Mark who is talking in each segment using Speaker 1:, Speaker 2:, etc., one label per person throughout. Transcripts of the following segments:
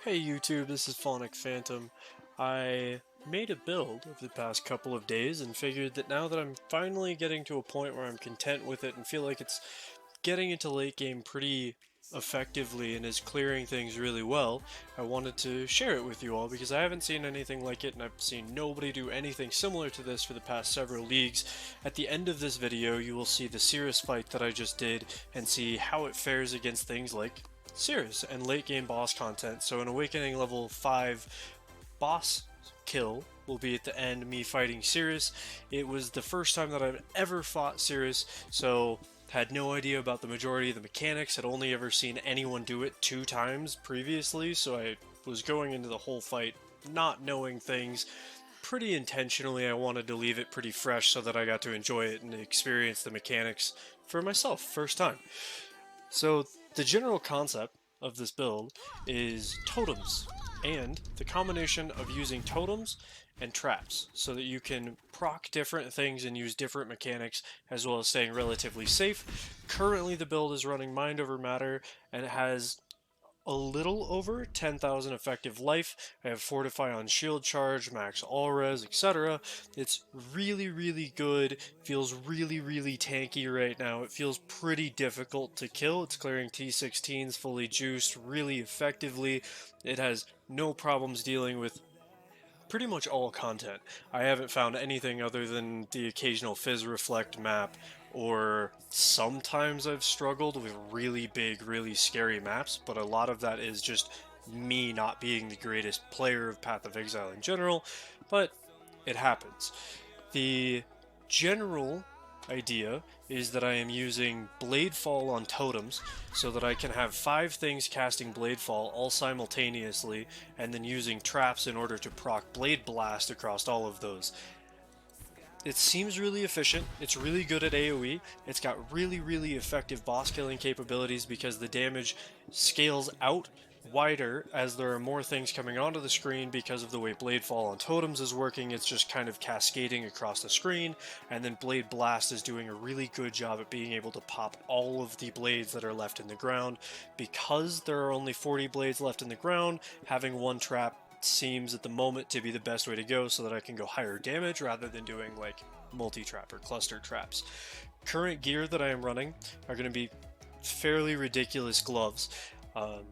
Speaker 1: Hey YouTube, this is Phonic Phantom. I made a build over the past couple of days and figured that now that I'm finally getting to a point where I'm content with it and feel like it's getting into late game pretty effectively and is clearing things really well, I wanted to share it with you all because I haven't seen anything like it and I've seen nobody do anything similar to this for the past several leagues. At the end of this video, you will see the Sirus fight that I just did and see how it fares against things like Sirus and late game boss content. So an Awakening level 5 boss kill will be at the end, me fighting Sirus. It was the first time that I've ever fought Sirus, so had no idea about the majority of the mechanics, had only ever seen anyone do it 2 times previously, so I was going into the whole fight not knowing things. Pretty intentionally, I wanted to leave it pretty fresh so that I got to enjoy it and experience the mechanics for myself, first time. So the general concept of this build is totems, and the combination of using totems and traps so that you can proc different things and use different mechanics as well as staying relatively safe. Currently the build is running Mind Over Matter and it has a little over 10,000 effective life. I have Fortify on shield charge, max all res, etc. It's really good. Feels really tanky right now. It feels pretty difficult to kill. It's clearing T16s fully juiced really effectively. It has no problems dealing with pretty much all content. I haven't found anything other than the occasional Fizz Reflect map, or sometimes I've struggled with really big, really scary maps, but a lot of that is just me not being the greatest player of Path of Exile in general, but it happens. The general idea is that I am using Bladefall on totems so that I can have 5 things casting Bladefall all simultaneously and then using traps in order to proc Blade Blast across all of those. It seems really efficient, it's really good at AoE, it's got really effective boss killing capabilities because the damage scales out wider as there are more things coming onto the screen because of the way Bladefall on totems is working. It's just kind of cascading across the screen, and then Blade Blast is doing a really good job at being able to pop all of the blades that are left in the ground. Because there are only 40 blades left in the ground, having one trap seems at the moment to be the best way to go so that I can go higher damage rather than doing like multi-trap or cluster traps. Current gear that I am running are going to be fairly ridiculous gloves.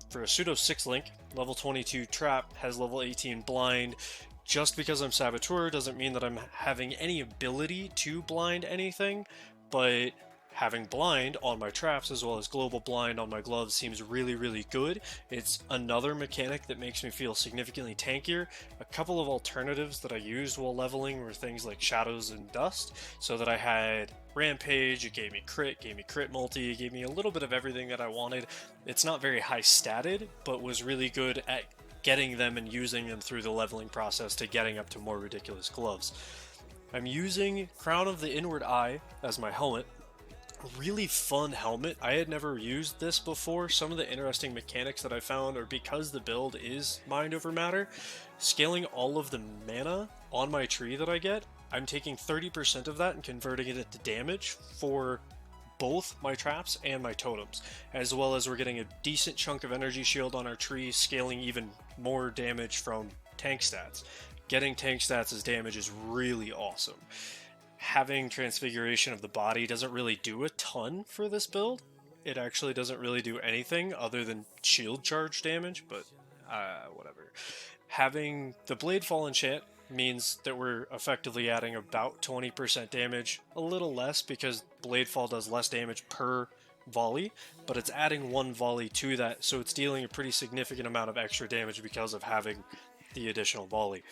Speaker 1: For a pseudo 6 link, level 22 trap has level 18 blind. Just because I'm Saboteur doesn't mean that I'm having any ability to blind anything, but having blind on my traps as well as global blind on my gloves seems really good. It's another mechanic that makes me feel significantly tankier. A couple of alternatives that I used while leveling were things like Shadows and Dust, so that I had Rampage, it gave me crit multi, it gave me a little bit of everything that I wanted. It's not very high statted, but was really good at getting them and using them through the leveling process to getting up to more ridiculous gloves. I'm using Crown of the Inward Eye as my helmet. Really fun helmet. I had never used this before. Some of the interesting mechanics that I found are because the build is Mind Over Matter. Scaling all of the mana on my tree that I get, I'm taking 30% of that and converting it into damage for both my traps and my totems, as well as we're getting a decent chunk of energy shield on our tree, scaling even more damage from tank stats. Getting tank stats as damage is really awesome. Having transfiguration of the body doesn't really do a ton for this build. It actually doesn't really do anything other than shield charge damage, but whatever. Having the Bladefall enchant means that we're effectively adding about 20% damage, a little less because Bladefall does less damage per volley, but it's adding 1 volley to that, so it's dealing a pretty significant amount of extra damage because of having the additional volley.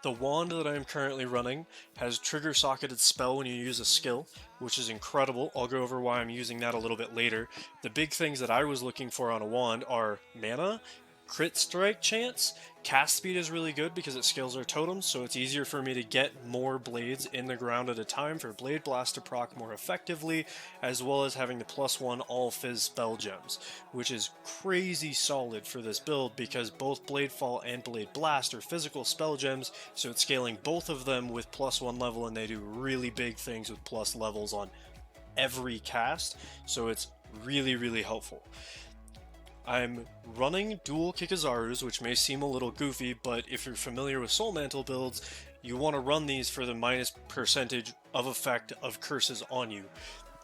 Speaker 1: The wand that I am currently running has trigger socketed spell when you use a skill, which is incredible. I'll go over why I'm using that a little bit later. The big things that I was looking for on a wand are mana, crit strike chance. Cast speed is really good because it scales our totems, so it's easier for me to get more blades in the ground at a time for Blade Blast to proc more effectively, as well as having the +1 all fizz spell gems, which is crazy solid for this build because both Bladefall and Blade Blast are physical spell gems, so it's scaling both of them with +1 level, and they do really big things with plus levels on every cast, so it's really helpful. I'm running dual Kikazarus, which may seem a little goofy, but if you're familiar with Soul Mantle builds, you want to run these for the minus percentage of effect of curses on you.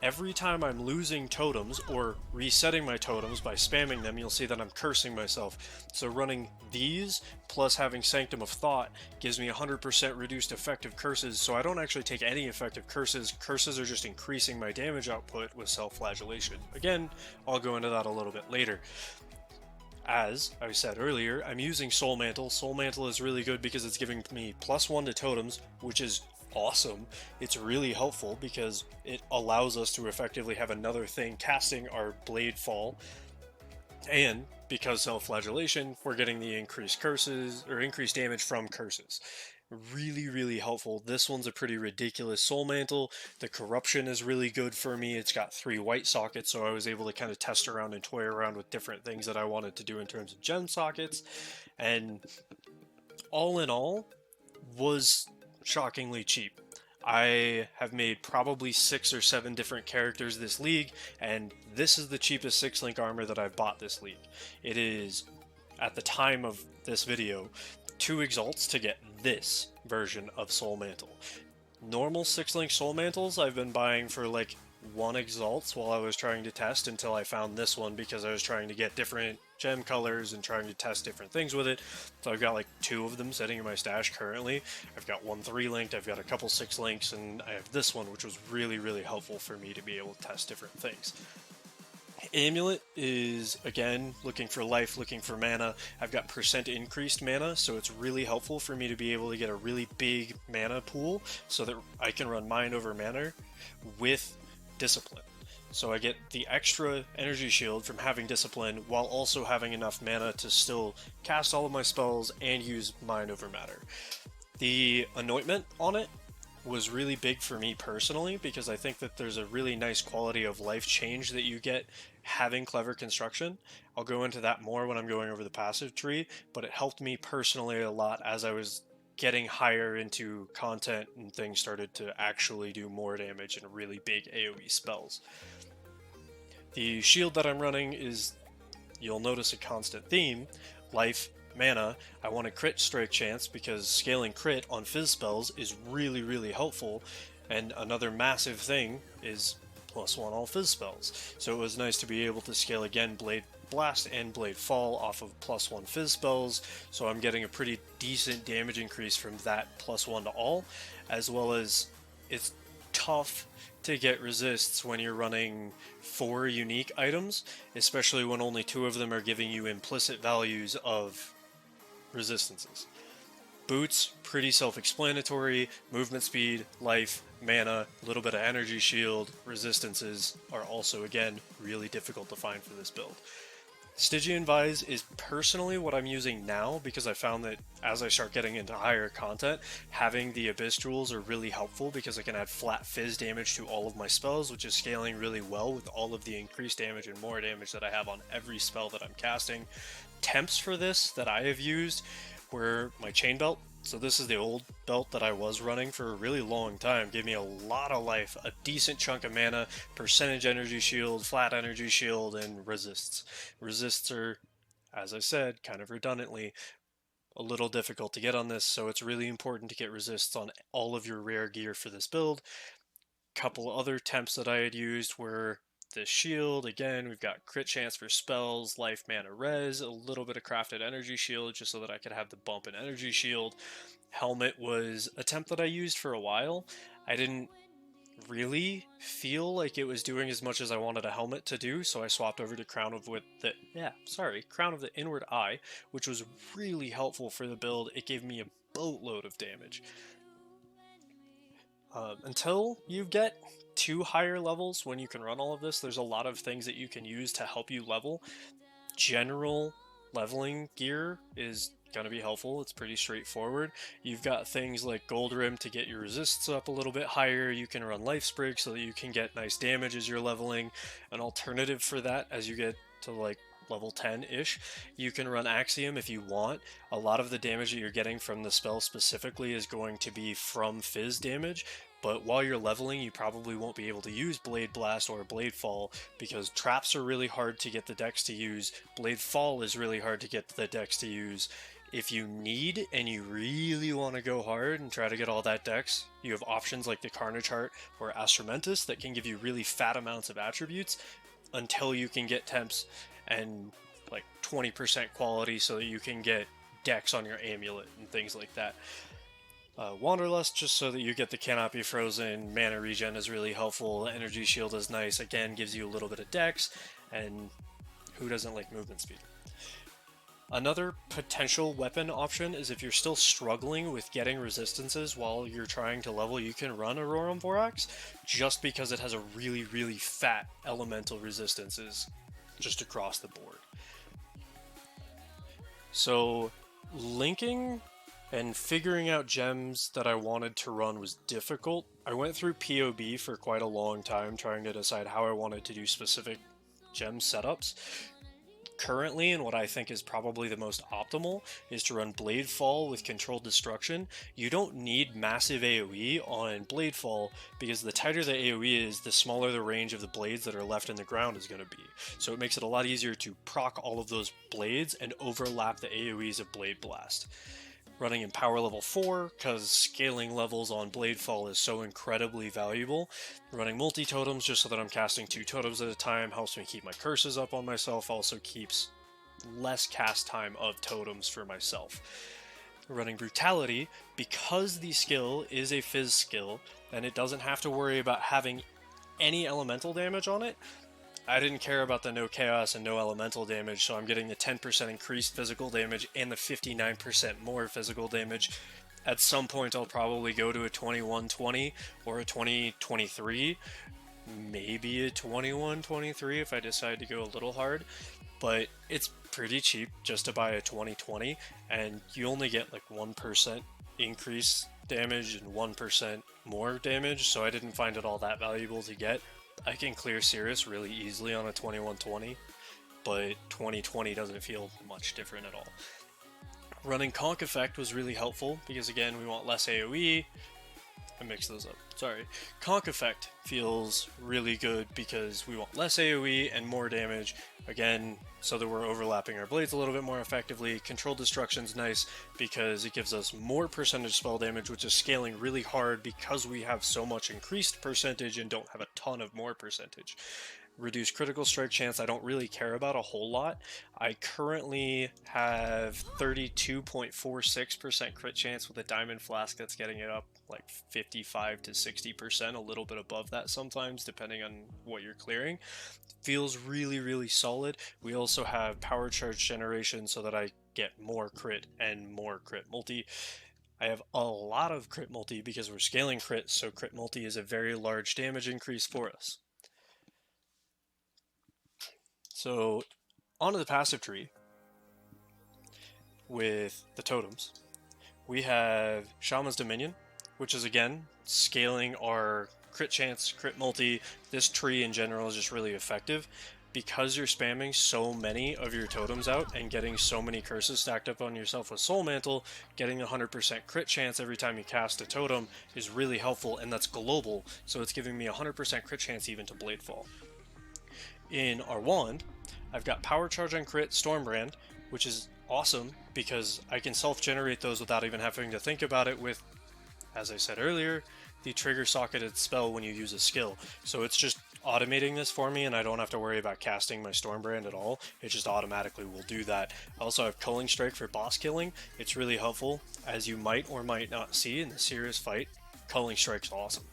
Speaker 1: Every time I'm losing totems or resetting my totems by spamming them, you'll see that I'm cursing myself. So running these plus having Sanctum of Thought gives me 100% reduced effective curses, so I don't actually take any effective curses. Curses are just increasing my damage output with self-flagellation. Again, I'll go into that a little bit later. As I said earlier, I'm using Soul Mantle. Soul Mantle is really good because it's giving me +1 to totems, which is awesome. It's really helpful because it allows us to effectively have another thing casting our Bladefall, and because self-flagellation, we're getting the increased curses or increased damage from curses. Really helpful. This one's a pretty ridiculous Soul Mantle. The corruption is really good for me. It's got 3 white sockets, so I was able to kind of test around and toy around with different things that I wanted to do in terms of gem sockets, and all in all was shockingly cheap. I have made probably 6 or 7 different characters this league, and this is the cheapest 6-link armor that I've bought this league. It is, at the time of this video, 2 exalts to get this version of Soul Mantle. Normal 6-link Soul Mantles I've been buying for like 1 exalts while I was trying to test until I found this one because I was trying to get different gem colors and trying to test different things with it. So I've got like 2 of them sitting in my stash currently. I've got 1 3-linked, I've got a couple 6-links, and I have this one, which was really helpful for me to be able to test different things. Amulet is, again, looking for life, looking for mana. I've got % increased mana, so it's really helpful for me to be able to get a really big mana pool so that I can run Mind over Mana with Discipline. So I get the extra energy shield from having Discipline while also having enough mana to still cast all of my spells and use Mind over Matter. The anointment on it was really big for me personally because I think that there's a really nice quality of life change that you get having Clever Construction. I'll go into that more when I'm going over the passive tree, but it helped me personally a lot as I was getting higher into content and things started to actually do more damage and really big AoE spells. The shield that I'm running is, you'll notice a constant theme, life, mana. I want a crit strike chance because scaling crit on fizz spells is really helpful, and another massive thing is +1 all fizz spells. So it was nice to be able to scale again Blade Blast and Bladefall off of +1 fizz spells, so I'm getting a pretty decent damage increase from that +1 to all, as well as it's tough to get resists when you're running 4 unique items, especially when only 2 of them are giving you implicit values of resistances. Boots, pretty self-explanatory. Movement speed, life, mana, a little bit of energy shield. Resistances are also, again, really difficult to find for this build. Stygian Vise is personally what I'm using now because I found that as I start getting into higher content, having the Abyss Jewels are really helpful because I can add flat fizz damage to all of my spells, which is scaling really well with all of the increased damage and more damage that I have on every spell that I'm casting. Temps for this that I have used were my chain belt. So this is the old belt that I was running for a really long time. Gave me a lot of life, a decent chunk of mana, percentage energy shield, flat energy shield, and resists. Resists are, as I said, kind of redundantly, a little difficult to get on this, so it's really important to get resists on all of your rare gear for this build. Couple other temps that I had used were the shield. Again, we've got crit chance for spells, life, mana, res, a little bit of crafted energy shield just so that I could have the bump in energy shield. Helmet was a temp that I used for a while. I didn't really feel like it was doing as much as I wanted a helmet to do, so I swapped over to Crown of the Inward Eye, which was really helpful for the build. It gave me a boatload of damage. Until you get to higher levels, when you can run all of this, there's a lot of things that you can use to help you level. General leveling gear is going to be helpful. It's pretty straightforward. You've got things like Gold Rim to get your resists up a little bit higher. You can run Life Sprig so that you can get nice damage as you're leveling. An alternative for that, as you get to like level 10-ish, you can run Axiom if you want. A lot of the damage that you're getting from the spell specifically is going to be from fizz damage, but while you're leveling, you probably won't be able to use Blade Blast or Bladefall because traps are really hard to get the dex to use. Bladefall is really hard to get the dex to use. If you need and you really want to go hard and try to get all that dex, you have options like the Carnage Heart or Astromentus that can give you really fat amounts of attributes until you can get temps and like 20% quality so that you can get dex on your amulet and things like that. Wanderlust, just so that you get the cannot be frozen. Mana regen is really helpful. Energy shield is nice. Again, gives you a little bit of dex, and who doesn't like movement speed? Another potential weapon option is if you're still struggling with getting resistances while you're trying to level, you can run Aurorum Vorax, just because it has a really, really fat elemental resistances just across the board. So, linking and figuring out gems that I wanted to run was difficult. I went through POB for quite a long time trying to decide how I wanted to do specific gem setups. Currently, and what I think is probably the most optimal, is to run Bladefall with Controlled Destruction. You don't need massive AoE on Bladefall, because the tighter the AoE is, the smaller the range of the blades that are left in the ground is going to be. So it makes it a lot easier to proc all of those blades and overlap the AoEs of Blade Blast. Running in power level 4, because scaling levels on Bladefall is so incredibly valuable. Running multi-totems just so that I'm casting 2 totems at a time helps me keep my curses up on myself, also keeps less cast time of totems for myself. Running Brutality, because the skill is a Fizz skill, and it doesn't have to worry about having any elemental damage on it, I didn't care about the no chaos and no elemental damage, so I'm getting the 10% increased physical damage and the 59% more physical damage. At some point I'll probably go to a 21-20 or a 20-23, maybe a 21-23 if I decide to go a little hard, but it's pretty cheap just to buy a 20-20, and you only get like 1% increase damage and 1% more damage, so I didn't find it all that valuable to get. I can clear Sirus really easily on a 21-20, but 20-20 doesn't feel much different at all. Running Conk Effect was really helpful, because again, we want less AoE. I mixed those up, sorry. Conk Effect feels really good because we want less AoE and more damage, again, so that we're overlapping our blades a little bit more effectively. Controlled Destruction's nice because it gives us more percentage spell damage, which is scaling really hard because we have so much increased percentage and don't have a ton of more percentage. Reduced critical strike chance I don't really care about a whole lot. I currently have 32.46% crit chance with a Diamond Flask that's getting it up like 55 to 60%, a little bit above that sometimes depending on what you're clearing. Feels really, really solid. We also have Power Charge Generation so that I get more crit and more crit multi. I have a lot of crit multi because we're scaling crit, so crit multi is a very large damage increase for us. So, onto the passive tree with the totems. We have Shaman's Dominion, which is again scaling our crit chance, crit multi. This tree in general is just really effective because you're spamming so many of your totems out and getting so many curses stacked up on yourself with Soul Mantle. Getting 100% crit chance every time you cast a totem is really helpful, and that's global, so it's giving me 100% crit chance even to Bladefall. In our wand, I've got Power Charge on Crit, Stormbrand, which is awesome because I can self-generate those without even having to think about it with, as I said earlier, the trigger socketed spell when you use a skill. So it's just automating this for me, and I don't have to worry about casting my Stormbrand at all. It just automatically will do that. I also have Culling Strike for boss killing. It's really helpful. As you might or might not see in the Sirus fight, Culling Strike's awesome.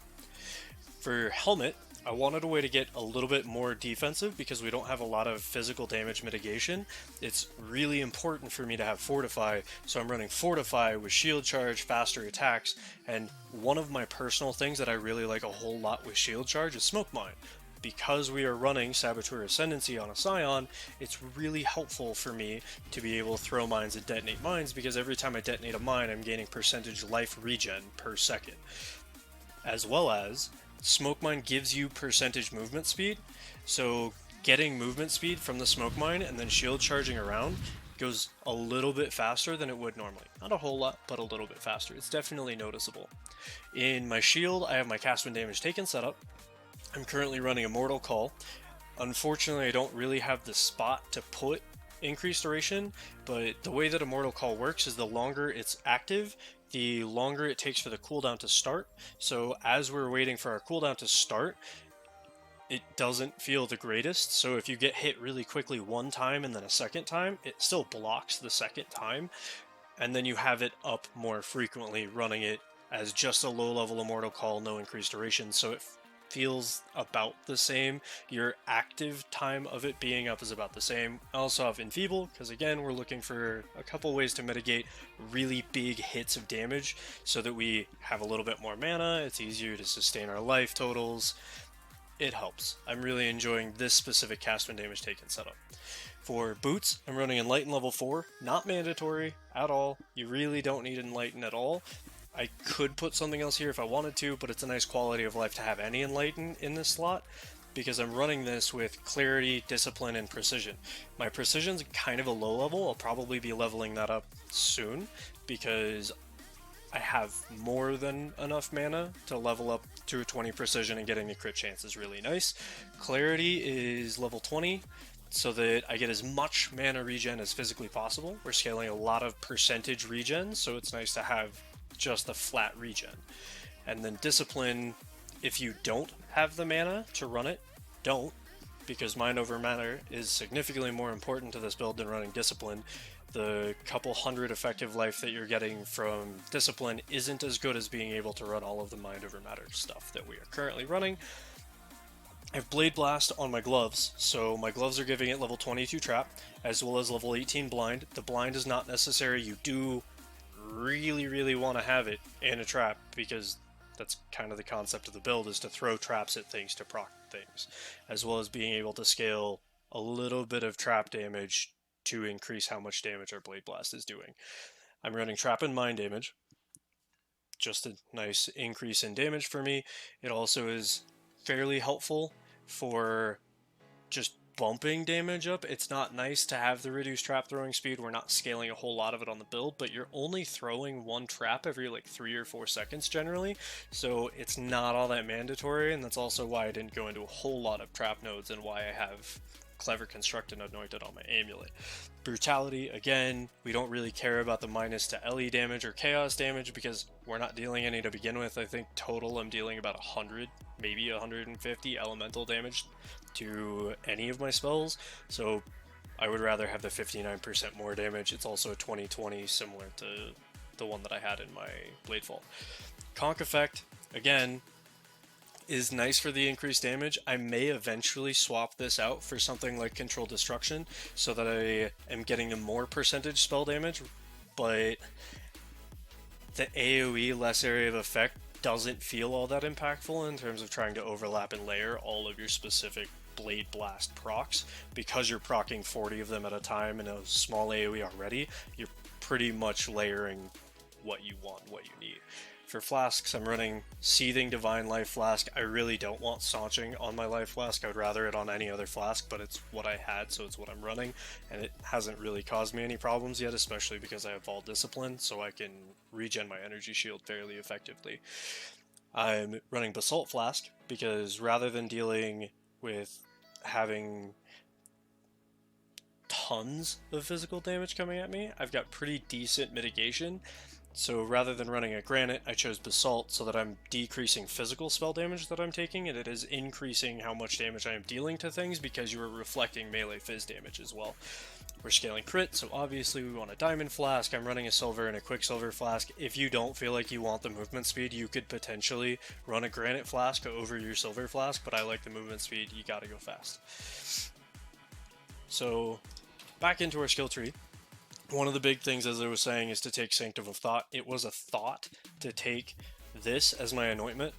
Speaker 1: For Helmet, I wanted a way to get a little bit more defensive because we don't have a lot of physical damage mitigation. It's really important for me to have Fortify, so I'm running Fortify with Shield Charge, faster attacks, and one of my personal things that I really like a whole lot with Shield Charge is Smoke Mine. Because we are running Saboteur Ascendancy on a Scion, it's really helpful for me to be able to throw mines and detonate mines, because every time I detonate a mine, I'm gaining percentage life regen per second. As well as Smoke Mine gives you percentage movement speed, so getting movement speed from the Smoke Mine and then shield charging around goes a little bit faster than it would normally. Not a whole lot, but a little bit faster. It's definitely noticeable. In my shield, I have my cast when damage taken set up. I'm currently running Immortal Call. Unfortunately, I don't really have the spot to put increased duration, but the way that Immortal Call works is the longer it's active, the longer it takes for the cooldown to start. So as we're waiting for our cooldown to start, it doesn't feel the greatest. So if you get hit really quickly one time and then a second time, it still blocks the second time, and then you have it up more frequently, running it as just a low level Immortal Call, no increased duration, so it feels about the same. Your active time of it being up is about the same. I also have Enfeeble, because again, we're looking for a couple ways to mitigate really big hits of damage so that we have a little bit more mana, it's easier to sustain our life totals. It helps. I'm really enjoying this specific cast when damage taken setup. For boots, I'm running Enlighten level 4, not mandatory at all. You really don't need Enlighten at all. I could put something else here if I wanted to, but it's a nice quality of life to have any Enlighten in this slot, because I'm running this with Clarity, Discipline, and Precision. My Precision's kind of a low level. I'll probably be leveling that up soon, because I have more than enough mana to level up to a 20 Precision, and getting the crit chance is really nice. Clarity is level 20, so that I get as much mana regen as physically possible. We're scaling a lot of percentage regen, so it's nice to have just a flat regen. And then Discipline, if you don't have the mana to run it, don't, because Mind over Matter is significantly more important to this build than running Discipline. The couple hundred effective life that you're getting from Discipline isn't as good as being able to run all of the Mind over Matter stuff that we are currently running. I have Blade Blast on my gloves, so my gloves are giving it level 22 trap, as well as level 18 blind. The blind is not necessary. You do really want to have it in a trap, because that's kind of the concept of the build, is to throw traps at things to proc things, as well as being able to scale a little bit of trap damage to increase how much damage our Blade Blast is doing. I'm running Trap and Mind damage, just a nice increase in damage for me. It also is fairly helpful for just bumping damage up. It's not nice to have the reduced trap throwing speed. We're not scaling a whole lot of it on the build, but you're only throwing one trap every like 3 or 4 seconds generally, so it's not all that mandatory, and that's also why I didn't go into a whole lot of trap nodes and why I have Clever Construct and Anointed on my amulet. Brutality, again, we don't really care about the minus to LE damage or chaos damage because we're not dealing any to begin with. I think total I'm dealing about 100, maybe 150 elemental damage to any of my spells, so I would rather have the 59% more damage. It's also a 20/20, similar to the one that I had in my Bladefall. Conk Effect, again, is nice for the increased damage. I may eventually swap this out for something like Control Destruction so that I am getting a more percentage spell damage, but the AoE less area of effect doesn't feel all that impactful in terms of trying to overlap and layer all of your specific Blade Blast procs. Because you're proccing 40 of them at a time in a small AoE already, you're pretty much layering what you want, what you need. For flasks, I'm running Seething Divine Life Flask. I really don't want Staunching on my Life Flask. I would rather it on any other flask, but it's what I had, so it's what I'm running, and it hasn't really caused me any problems yet, especially because I have Vault Discipline, so I can regen my energy shield fairly effectively. I'm running Basalt Flask, because rather than dealing with having tons of physical damage coming at me, I've got pretty decent mitigation. So rather than running a Granite, I chose Basalt so that I'm decreasing physical spell damage that I'm taking, and it is increasing how much damage I am dealing to things because you are reflecting melee phys damage as well. We're scaling crit, so obviously we want a Diamond Flask. I'm running a Silver and a Quicksilver Flask. If you don't feel like you want the movement speed, you could potentially run a Granite Flask over your Silver Flask, but I like the movement speed. You gotta go fast. So back into our skill tree. One of the big things, as I was saying, is to take Sanctum of Thought. It was a thought to take this as my anointment.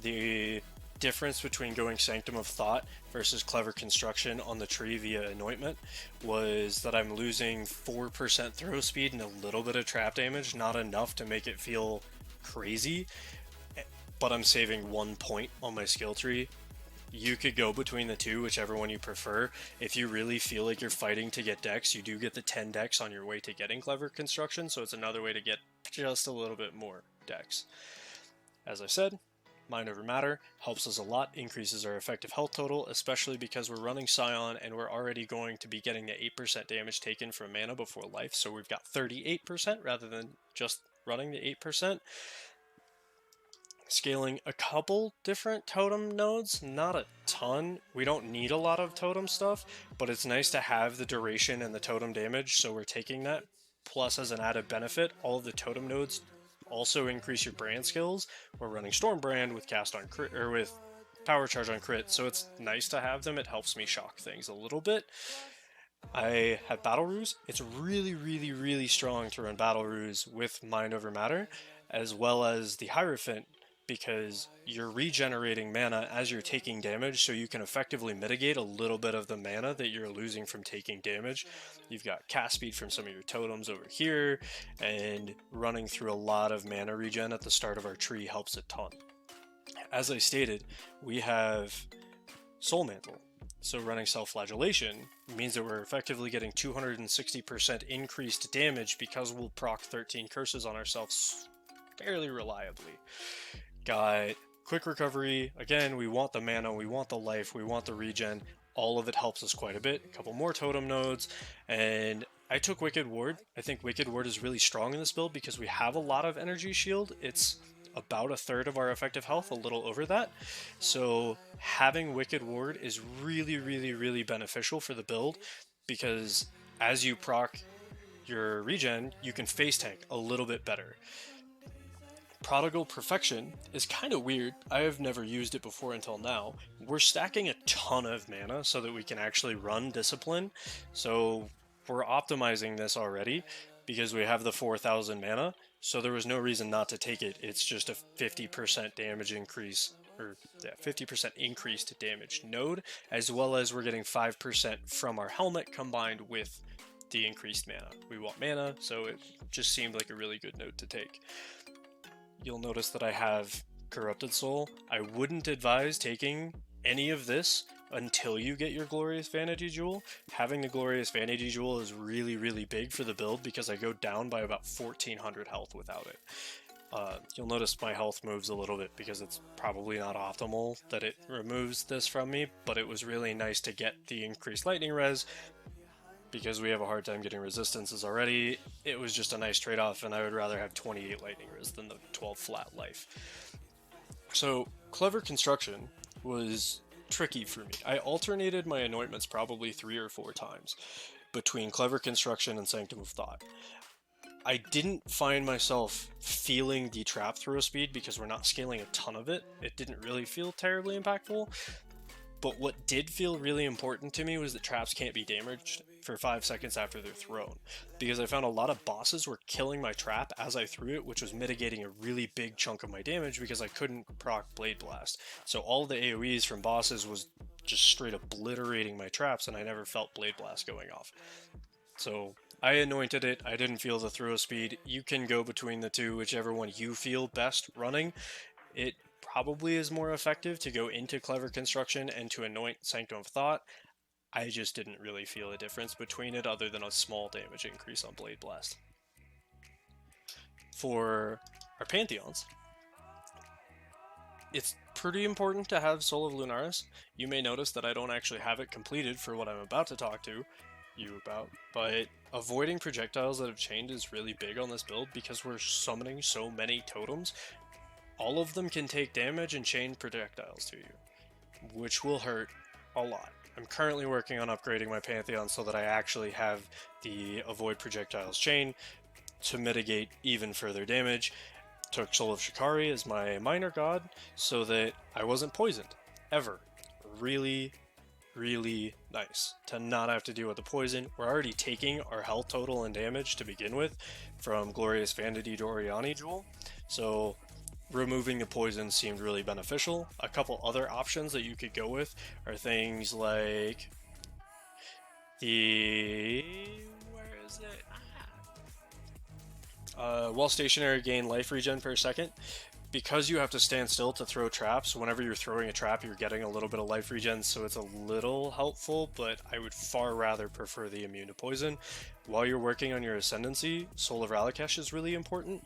Speaker 1: The difference between going Sanctum of Thought versus Clever Construction on the tree via anointment was that I'm losing 4% throw speed and a little bit of trap damage, not enough to make it feel crazy, but I'm saving 1 point on my skill tree You could go between the two, whichever one you prefer. If you really feel like you're fighting to get dex, you do get the 10 dex on your way to getting Clever Construction, so it's another way to get just a little bit more dex. As I said, Mind over Matter helps us a lot, increases our effective health total, especially because we're running Scion and we're already going to be getting the 8% damage taken from mana before life, so we've got 38% rather than just running the 8%. Scaling a couple different totem nodes, not a ton. We don't need a lot of totem stuff, but it's nice to have the duration and the totem damage, so we're taking that. Plus, as an added benefit, all of the totem nodes also increase your brand skills. We're running Storm Brand with cast on crit, or with power charge on crit, so it's nice to have them. It helps me shock things a little bit. I have Battle Ruse. It's really, really, really strong to run Battle Ruse with Mind over Matter, as well as the Hierophant, because you're regenerating mana as you're taking damage, so you can effectively mitigate a little bit of the mana that you're losing from taking damage. You've got cast speed from some of your totems over here, and running through a lot of mana regen at the start of our tree helps a ton. As I stated, we have Soul Mantle, so running Self-Flagellation means that we're effectively getting 260% increased damage because we'll proc 13 curses on ourselves fairly reliably. Got Quick Recovery. Again, we want the mana, we want the life, we want the regen. All of it helps us quite a bit. A couple more totem nodes, and I took Wicked Ward. I think Wicked Ward is really strong in this build because we have a lot of energy shield. It's about a third of our effective health, a little over that. So having Wicked Ward is really, really, really beneficial for the build, because as you proc your regen, you can face tank a little bit better. Prodigal Perfection is kind of weird. I have never used it before until now. We're stacking a ton of mana so that we can actually run Discipline. So we're optimizing this already because we have the 4,000 mana. So there was no reason not to take it. It's just a 50% damage increase, or 50% increased damage node, as well as we're getting 5% from our helmet combined with the increased mana. We want mana, so it just seemed like a really good node to take. You'll notice that I have Corrupted Soul. I wouldn't advise taking any of this until you get your Glorious Vanity Jewel. Having the Glorious Vanity Jewel is really, really big for the build because I go down by about 1400 health without it. You'll notice my health moves a little bit because it's probably not optimal that it removes this from me, but it was really nice to get the increased lightning res. Because we have a hard time getting resistances already, it was just a nice trade-off, and I would rather have 28 lightning res than the 12 flat life. So, Clever Construction was tricky for me. I alternated my anointments probably 3 or 4 times between Clever Construction and Sanctum of Thought. I didn't find myself feeling the trap throw speed because we're not scaling a ton of it. It didn't really feel terribly impactful. But what did feel really important to me was that traps can't be damaged for 5 seconds after they're thrown, because I found a lot of bosses were killing my trap as I threw it, which was mitigating a really big chunk of my damage because I couldn't proc Blade Blast. So all the AoEs from bosses was just straight obliterating my traps, and I never felt Blade Blast going off. So I anointed it. I didn't feel the throw speed. You can go between the two, whichever one you feel best running. It probably is more effective to go into Clever Construction and to anoint Sanctum of Thought. I just didn't really feel a difference between it other than a small damage increase on Blade Blast. For our Pantheons, it's pretty important to have Soul of Lunaris. You may notice that I don't actually have it completed for what I'm about to talk to you about, but avoiding projectiles that have chained is really big on this build because we're summoning so many totems. All of them can take damage and chain projectiles to you, which will hurt a lot. I'm currently working on upgrading my Pantheon so that I actually have the Avoid Projectiles chain to mitigate even further damage. Took Soul of Shikari as my minor god so that I wasn't poisoned, ever. Really, really nice to not have to deal with the poison. We're already taking our health total and damage to begin with from Glorious Vanity to Oriani Jewel, so removing the poison seemed really beneficial. A couple other options that you could go with are things like where is it? While stationary, gain life regen per second. because you have to stand still to throw traps, whenever you're throwing a trap, you're getting a little bit of life regen, so it's a little helpful, but I would far rather prefer the immune to poison. While you're working on your Ascendancy, Soul of Ralakesh is really important,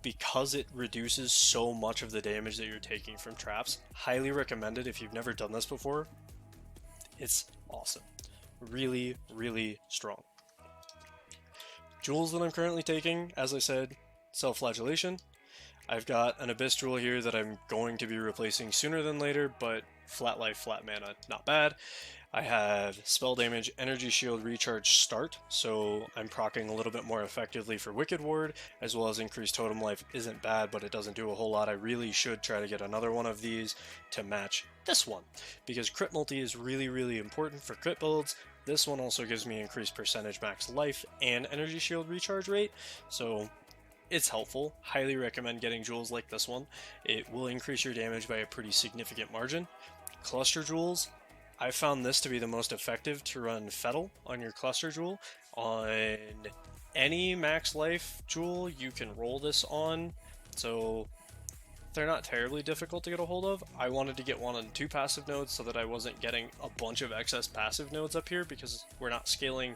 Speaker 1: because it reduces so much of the damage that you're taking from traps. Highly recommended if you've never done this before. It's awesome. Really, really strong. Jewels that I'm currently taking, as I said, Self-Flagellation. I've got an Abyss Jewel here that I'm going to be replacing sooner than later, but flat life, flat mana, not bad. I have Spell Damage, Energy Shield, Recharge, Start, so I'm proccing a little bit more effectively for Wicked Ward, as well as Increased Totem Life isn't bad, but it doesn't do a whole lot. I really should try to get another one of these to match this one, because Crit Multi is really, really important for crit builds. This one also gives me increased percentage max life and Energy Shield recharge rate, so it's helpful. Highly recommend getting jewels like this one. It will increase your damage by a pretty significant margin. Cluster jewels, I found this to be the most effective to run Fettle on your cluster jewel. On any max life jewel you can roll this on, so they're not terribly difficult to get a hold of. I wanted to get one on 2 passive nodes so that I wasn't getting a bunch of excess passive nodes up here, because we're not scaling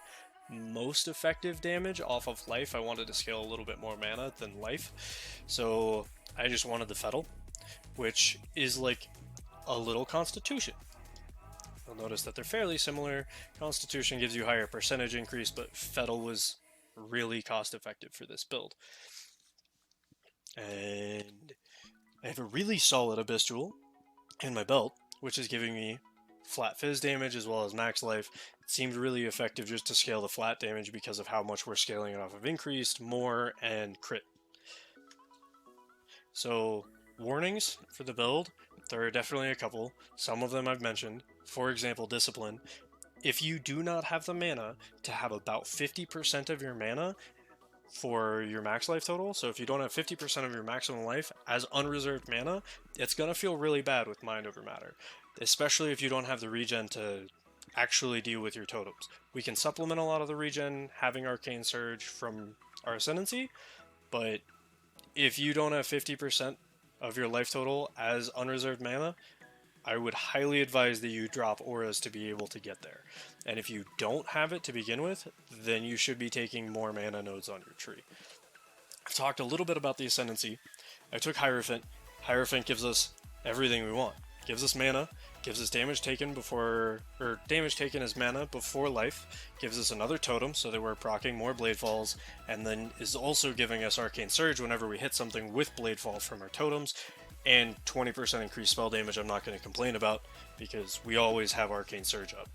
Speaker 1: most effective damage off of life. I wanted to scale a little bit more mana than life, so I just wanted the Fettle, which is like a little Constitution. You'll notice that they're fairly similar. Constitution gives you higher percentage increase, but Fettle was really cost effective for this build. And I have a really solid Abyss Jewel in my belt, which is giving me flat fizz damage as well as max life. It seemed really effective just to scale the flat damage because of how much we're scaling it off of increased, more, and crit. So, warnings for the build, there are definitely a couple. Some of them I've mentioned. For example, Discipline. If you do not have the mana to have about 50% of your mana for your max life total, so if you don't have 50% of your maximum life as unreserved mana, it's going to feel really bad with Mind Over Matter, especially if you don't have the regen to actually deal with your totems. We can supplement a lot of the regen having Arcane Surge from our Ascendancy, but if you don't have 50% of your life total as unreserved mana, I would highly advise that you drop auras to be able to get there. And if you don't have it to begin with, then you should be taking more mana nodes on your tree. I've talked a little bit about the Ascendancy. I took Hierophant. Hierophant gives us everything we want. Gives us mana, gives us damage taken before, or damage taken as mana before life, gives us another totem so that we're proccing more Bladefalls, and then is also giving us Arcane Surge whenever we hit something with Bladefall from our totems, and 20% increased spell damage I'm not going to complain about, because we always have Arcane Surge up.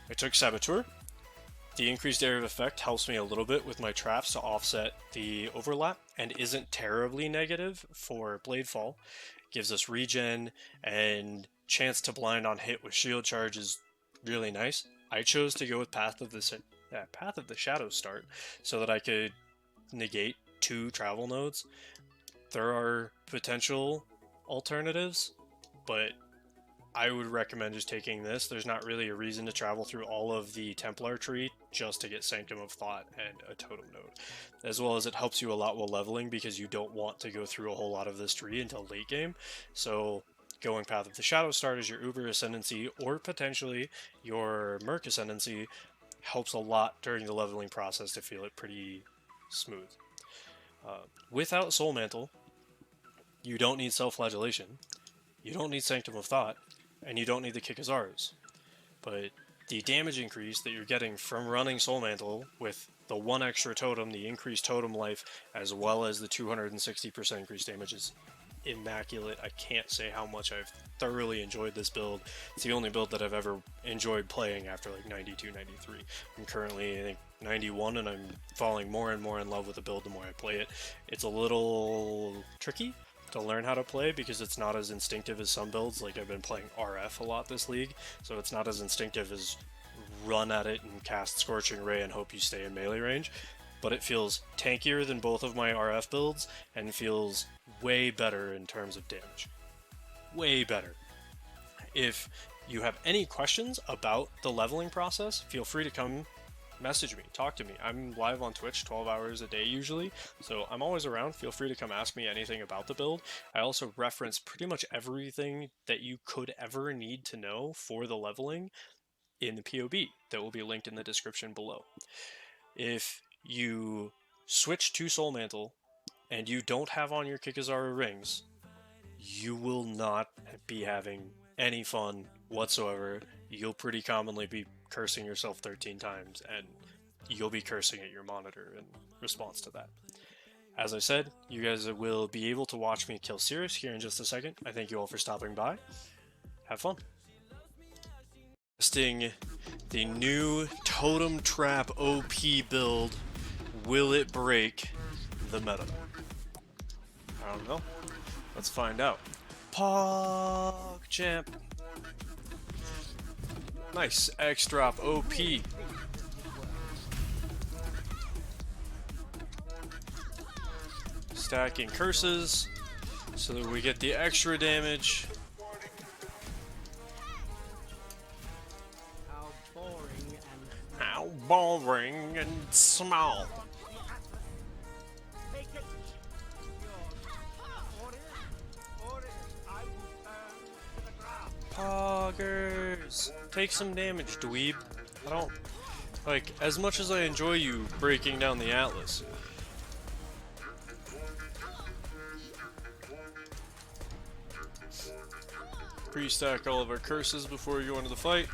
Speaker 1: I took Saboteur. The increased area of effect helps me a little bit with my traps to offset the overlap, and isn't terribly negative for Bladefall. Gives us regen, and chance to blind on hit with shield charge is really nice. I chose to go with Path of the Shadow start, so that I could negate 2 travel nodes. There are potential alternatives, but I would recommend just taking this. There's not really a reason to travel through all of the Templar tree just to get Sanctum of Thought and a totem node. As well as it helps you a lot while leveling, because you don't want to go through a whole lot of this tree until late game. So going Path of the Shadow start as your Uber Ascendancy, or potentially your Merc Ascendancy, helps a lot during the leveling process to feel it pretty smooth. Without Soul Mantle, you don't need Self-Flagellation, you don't need Sanctum of Thought, and you don't need the Kikazarus. But the damage increase that you're getting from running Soul Mantle with the 1 extra totem, the increased totem life, as well as the 260% increased damage is immaculate. I can't say how much I've thoroughly enjoyed this build. It's the only build that I've ever enjoyed playing after like 92, 93. I'm currently, I think, 91, and I'm falling more and more in love with the build the more I play it. It's a little tricky to learn how to play because it's not as instinctive as some builds. Like, I've been playing RF a lot this league, so it's not as instinctive as run at it and cast Scorching Ray and hope you stay in melee range. But it feels tankier than both of my RF builds and feels way better in terms of damage. Way better. If you have any questions about the leveling process, feel free to come message me, talk to me. I'm live on Twitch 12 hours a day usually, so I'm always around. Feel free to come ask me anything about the build. I also reference pretty much everything that you could ever need to know for the leveling in the POB that will be linked in the description below. If you switch to Soul Mantle and you don't have on your Kikazara rings, you will not be having any fun whatsoever. You'll pretty commonly be cursing yourself 13 times, and you'll be cursing at your monitor in response to that. As I said, you guys will be able to watch me kill Sirus here in just a second. I thank you all for stopping by. Have fun. Testing the new Totem Trap OP build. Will it break the meta? I don't know. Let's find out. PogChamp. Nice. X-Drop OP. Stacking curses so that we get the extra damage. How boring and small. Poggers! Take some damage, dweeb. I don't... Like, as much as I enjoy you breaking down the Atlas. Pre-stack all of our curses before we go into the fight.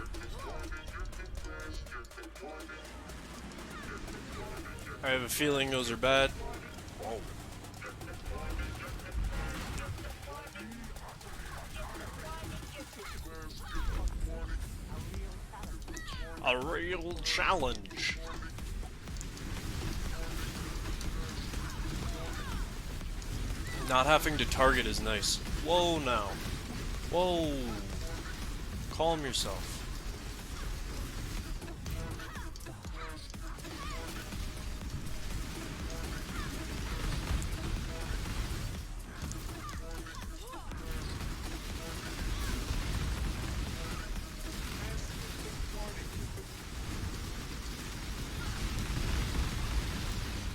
Speaker 1: I have a feeling those are bad. Whoa. A real challenge. Not having to target is nice. Whoa now. Whoa. Calm yourself.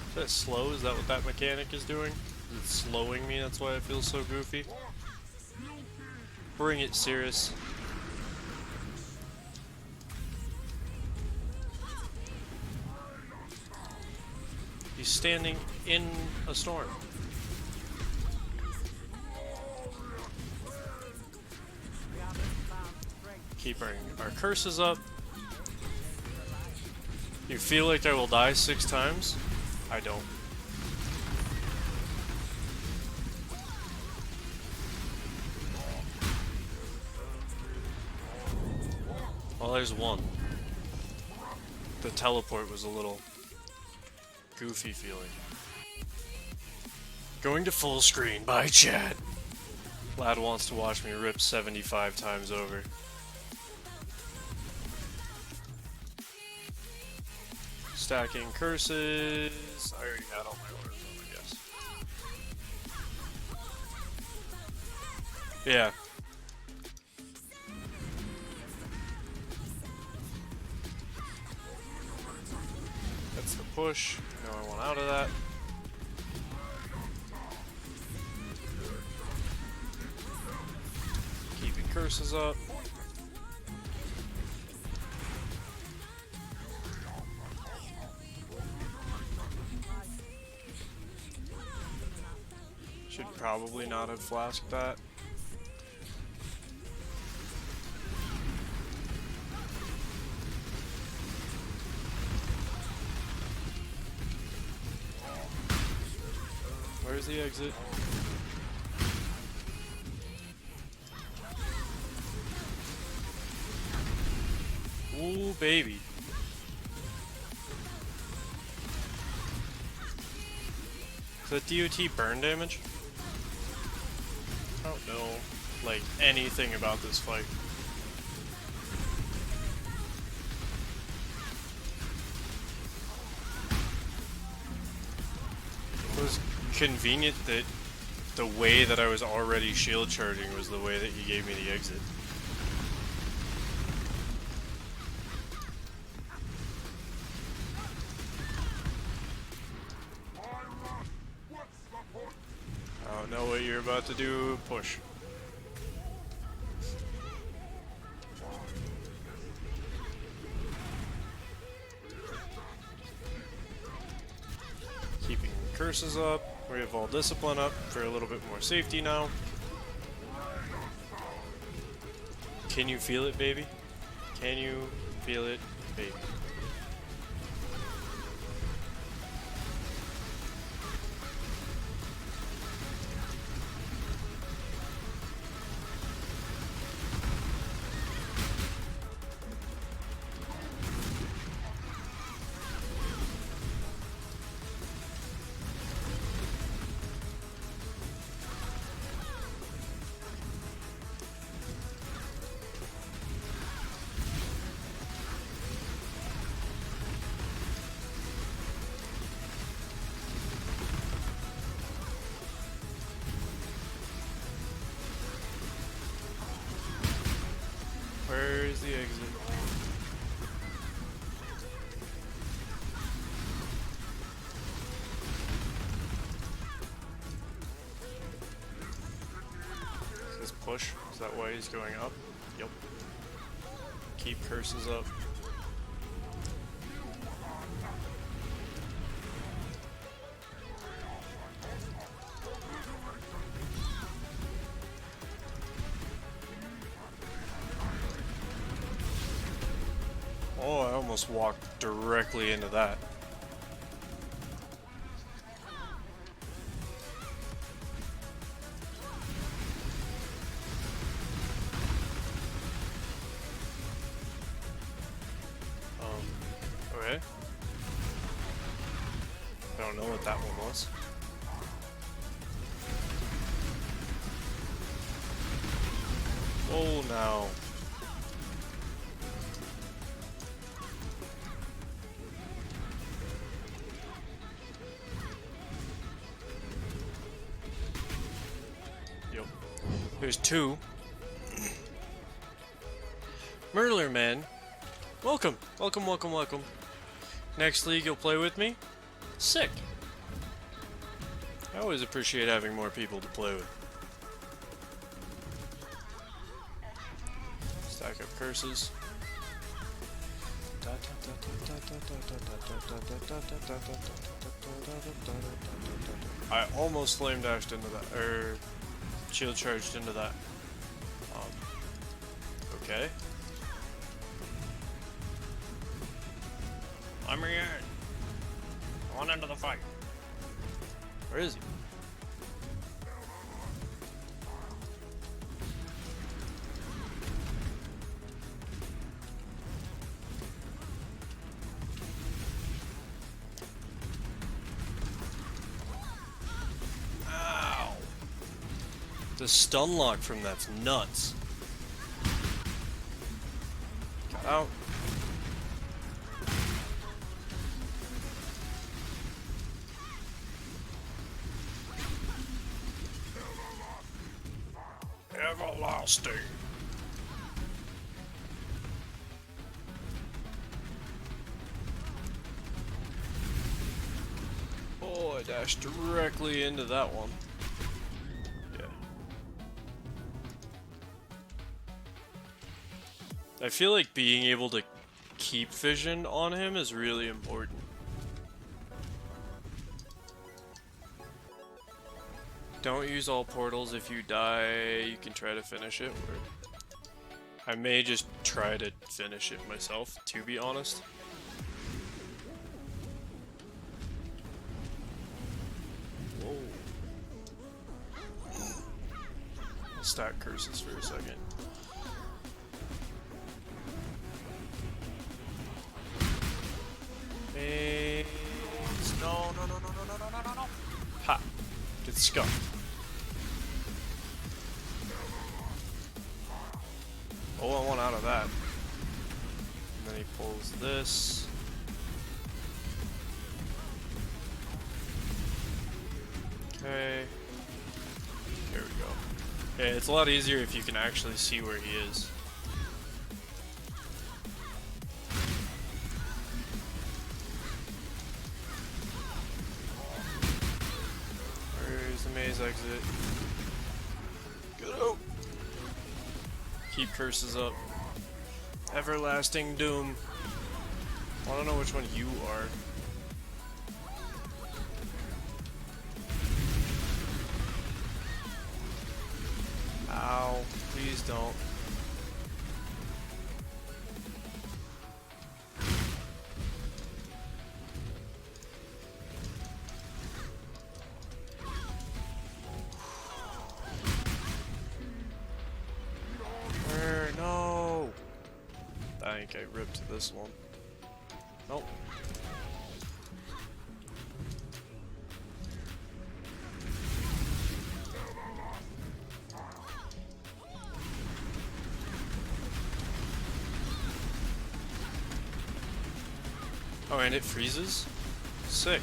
Speaker 1: Is that slow? Is that what that mechanic is doing? Is it slowing me? That's why I feel so goofy. Bring it, Sirus. He's standing in a storm. Keep our curses up. You feel like I will die 6 times? I don't. Well, there's one. The teleport was a little goofy feeling. Going to full screen by chat. Lad wants to watch me rip 75 times over. Stacking curses. I already had all my orders on, I guess. Yeah. That's the push. No, I want out of that. Keeping curses up. Should probably not have flasked that. Where's the exit? Ooh, baby. Is that DOT burn damage? I don't know, like, anything about this fight. It was convenient that the way that I was already shield charging was the way that he gave me the exit. know what you're about to do. Push. Keeping curses up. We have all discipline up for a little bit more safety now. Can you feel it, baby? Can you feel it, baby? Where is the exit? Is this push? Is that why he's going up? Yep. Keep curses up. Oh, I almost walked directly into that. Okay. I don't know what that one was. Oh, no. There's two. Murder Man. Welcome. Welcome, welcome, welcome. Next league you'll play with me? Sick. I always appreciate having more people to play with. Stack up curses. I almost flame dashed into that, or shield charged into that. Okay. I'm here. I want into the fight. Where is he? Ow! The stun lock from that's nuts. Got out. Everlasting. Oh, I dashed directly into that one. Yeah. I feel like being able to keep vision on him is really important. Don't use all portals. If you die, you can try to finish it. Or I may just try to finish it myself, to be honest. Whoa. I'll stack curses for a second. No, no, no, no, no, no, no, no, no. Ha! Get scuffed. Oh, I want out of that. And then he pulls this. Okay. Here we go. Yeah, it's a lot easier if you can actually see where he is. maze exit. Get out! Keep curses up. Everlasting doom. I don't know which one you are. Ow, please don't. Where? No! I think I ripped this one. Nope. Oh, and it freezes? Sick.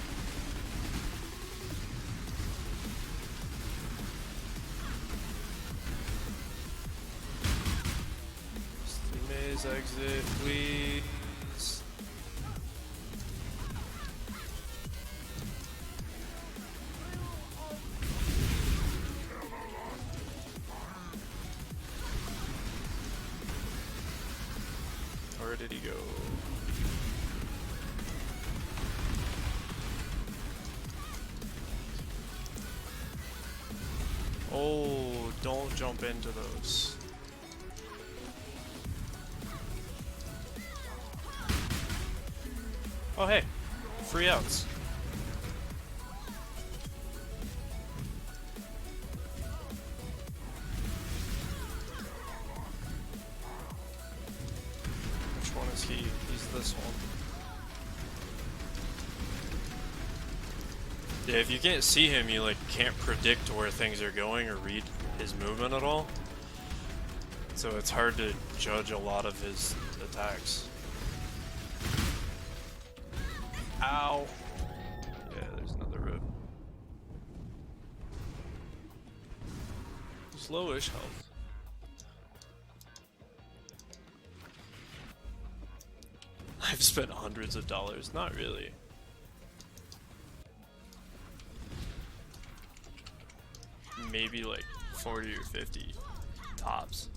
Speaker 1: The maze exit, please. Where did he go? Oh, don't jump into those. Oh hey, free outs. Which one is he? He's this one. Yeah, if you can't see him, you like can't predict where things are going or read his movement at all. So it's hard to judge a lot of his attacks. Ow! Yeah, there's another rip. Slowish health. I've spent hundreds of dollars. Not really. Maybe like 40 or 50 tops.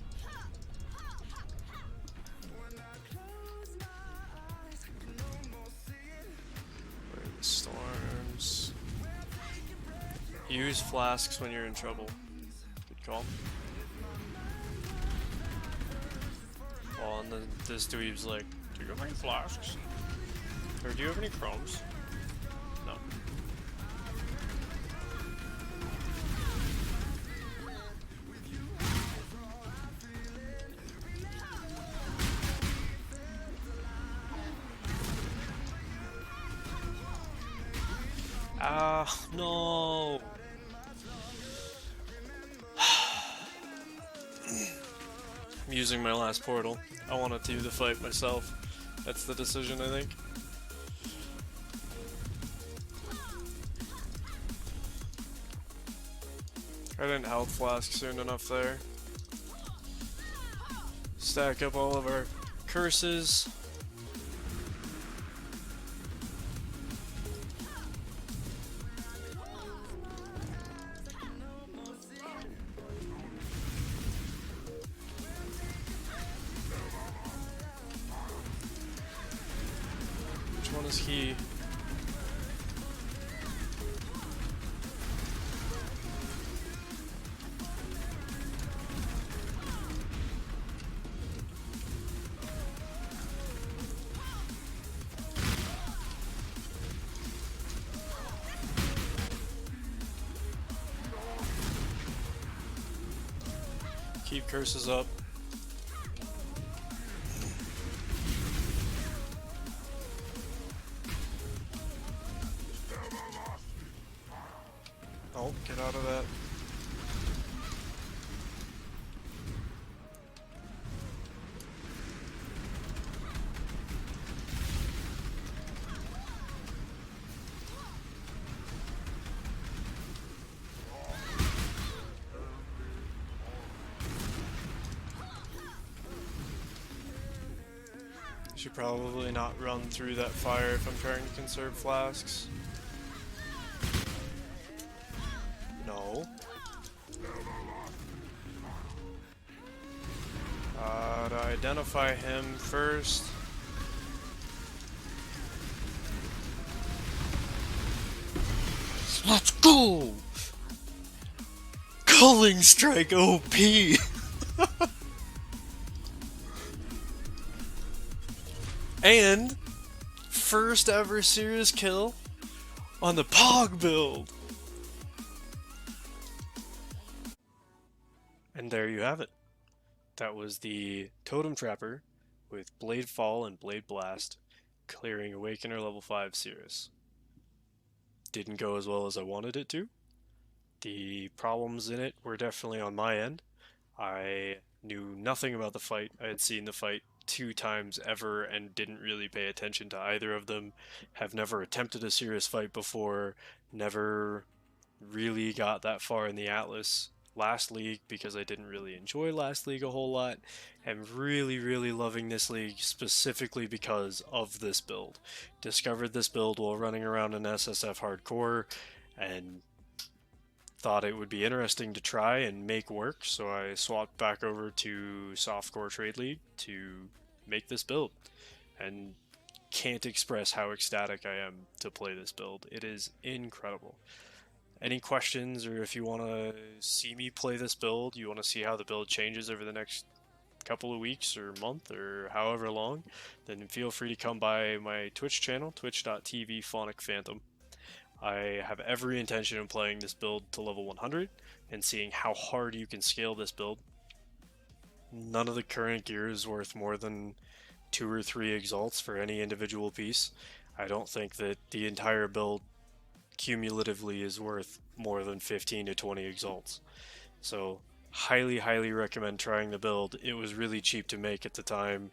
Speaker 1: Where are the storms? Use flasks when you're in trouble. Good call. Oh, and then this dweeb's like, do you have any flasks? Or do you have any chromes? No. Ah, no. I'm using my last portal. I wanted to do the fight myself. That's the decision, I think. I didn't health flask soon enough there. Stack up all of our curses. Which one is he? Keep curses up. Oh, get out of that. Should probably not run through that fire if I'm trying to conserve flasks. No. No. To identify him first. Let's go! Culling Strike OP! And first ever Sirus kill on the Pog build! And there you have it. That was the Totem Trapper with Bladefall and Blade Blast, clearing Awakener level 5 Sirus. Didn't go as well as I wanted it to. The problems in it were definitely on my end. I knew nothing about the fight. I had seen the fight 2 times ever and didn't really pay attention to either of them. Have never attempted a serious fight before. Never really got that far in the Atlas last league because I didn't really enjoy last league a whole lot. I'm really loving this league specifically because of this build. Discovered this build while running around in SSF hardcore and thought it would be interesting to try and make work, so I swapped back over to Softcore Trade League to make this build, and can't express how ecstatic I am to play this build. It is incredible. Any questions, or if you want to see me play this build, you want to see how the build changes over the next couple of weeks or month or however long, then feel free to come by my Twitch channel, twitch.tv/phonicphantom. I have every intention of playing this build to level 100 and seeing how hard you can scale this build. None of the current gear is worth more than 2 or 3 exalts for any individual piece. I don't think that the entire build cumulatively is worth more than 15 to 20 exalts. So highly recommend trying the build. It was really cheap to make at the time.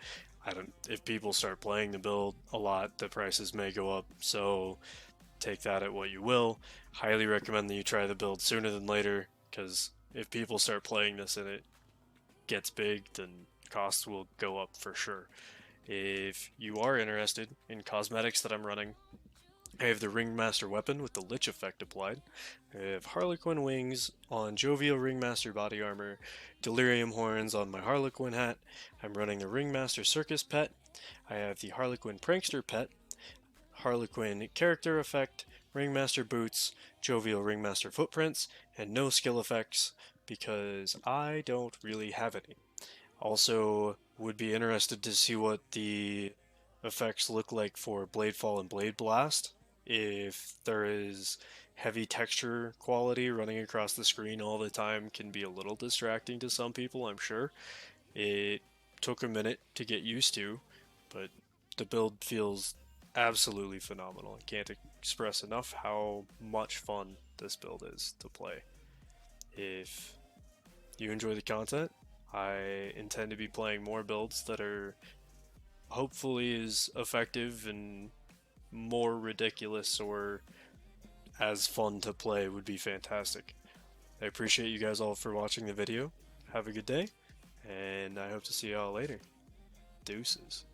Speaker 1: If people start playing the build a lot, the prices may go up, so take that at what you will. Highly recommend that you try the build sooner than later, because if people start playing this and it gets big, then costs will go up for sure. If you are interested in cosmetics that I'm running, I have the Ringmaster weapon with the Lich effect applied. I have Harlequin wings on Jovial Ringmaster body armor, Delirium horns on my Harlequin hat. I'm running the Ringmaster circus pet. I have the Harlequin prankster pet, Harlequin character effect, Ringmaster boots, Jovial Ringmaster footprints, and no skill effects because I don't really have any. Also, would be interested to see what the effects look like for Bladefall and Blade Blast. If there is heavy texture quality running across the screen all the time can be a little distracting to some people, I'm sure. It took a minute to get used to, but the build feels absolutely phenomenal. I can't express enough how much fun this build is to play. If you enjoy the content, I intend to be playing more builds that are hopefully as effective and more ridiculous or as fun to play would be fantastic. I appreciate you guys all for watching the video. Have a good day, and I hope to see y'all later. Deuces.